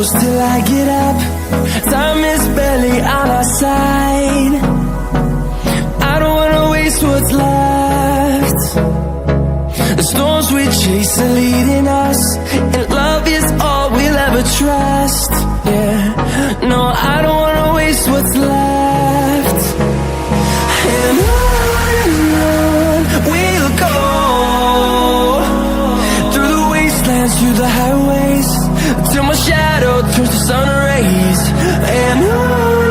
close till I get up. Time is barely on our side. I don't wanna waste what's left. The storms we chase are leading us, and love is all we'll ever trust. Yeah, no, I don't wanna waste what's left. And on we'll go, through the wastelands, through the highways, till my shadow turns to sun rays. And on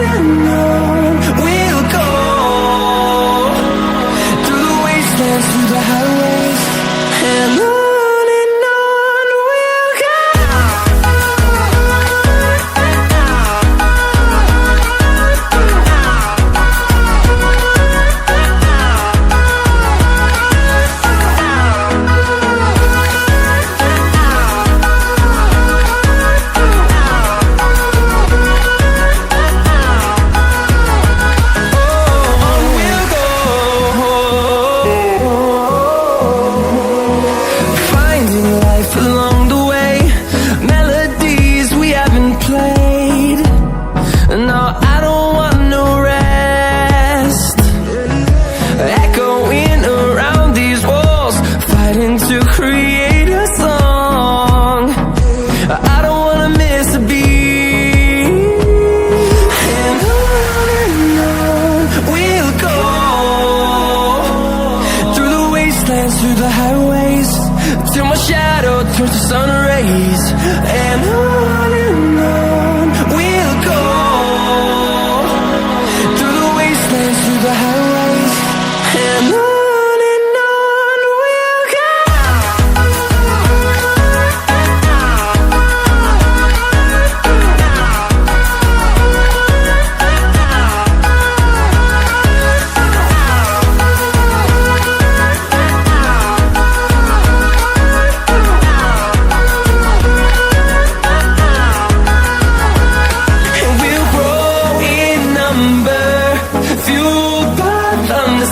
we'll go, through the wastelands, through the highways, and on we'll go. Through the highways, till my shadow turns to sun rays. And on we'll go, through the wastelands, through the highways, and on we'll go.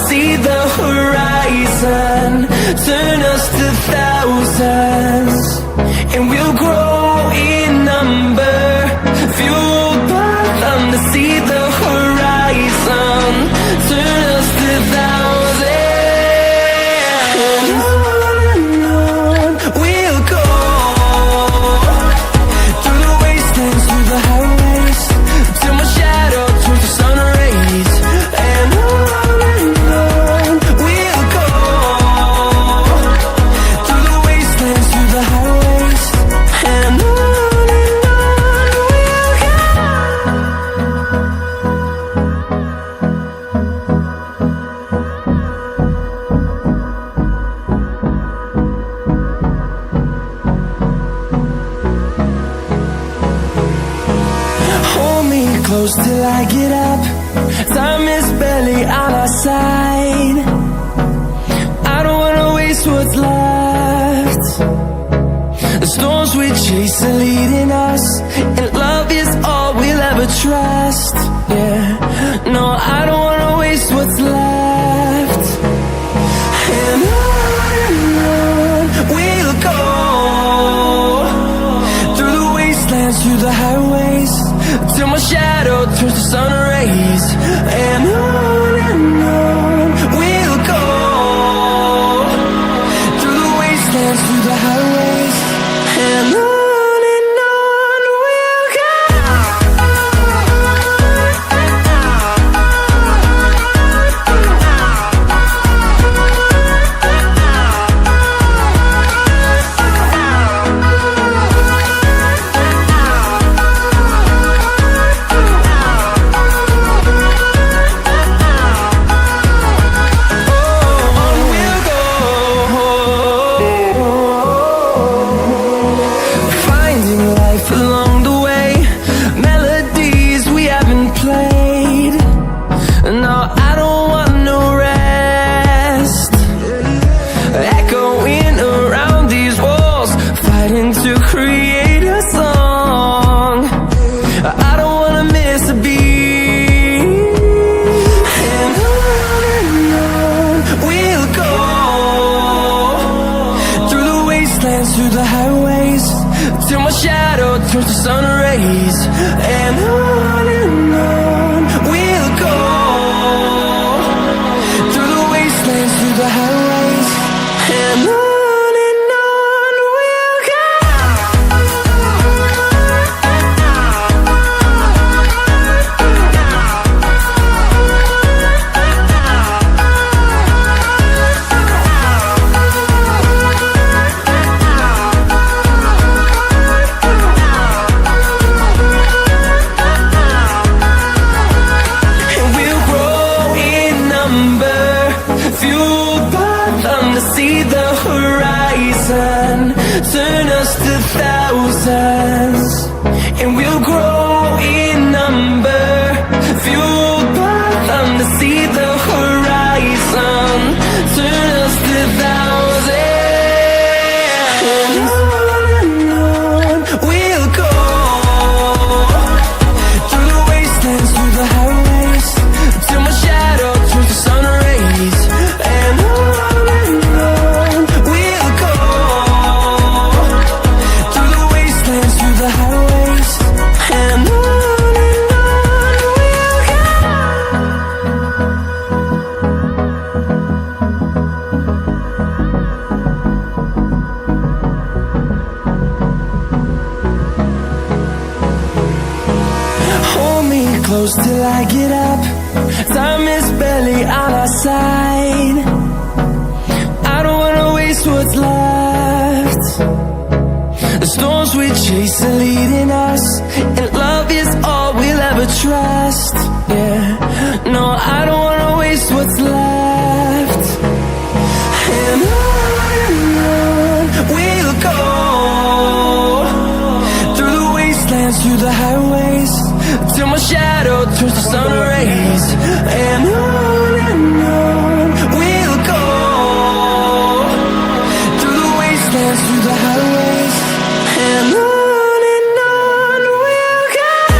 See the horizon, turn us to thousands, and we'll grow in number, fueled by them to see the horizon, turn us to thousands, and on we'll go, through the wastelands, through the highways, till my shadow turns to sun rays. And close till I get up. Time is barely on our side. I don't wanna waste what's left. The storms we chase are leading us, and love is all we'll ever trust. Yeah, no, I don't wanna waste what's left. And on we'll go, through the wastelands, through the highways, till my shadow turns to sun rays. And on we'll go, through the wastelands, through the highways, and on. We'll go. till I get up. Time is barely on our side. I don't wanna waste what's left. The storms we chase are leading us, and love is all we'll ever trust. Yeah, no, I don't wanna waste what's left. And on we'll go, through the wastelands, through the highways, till my shadow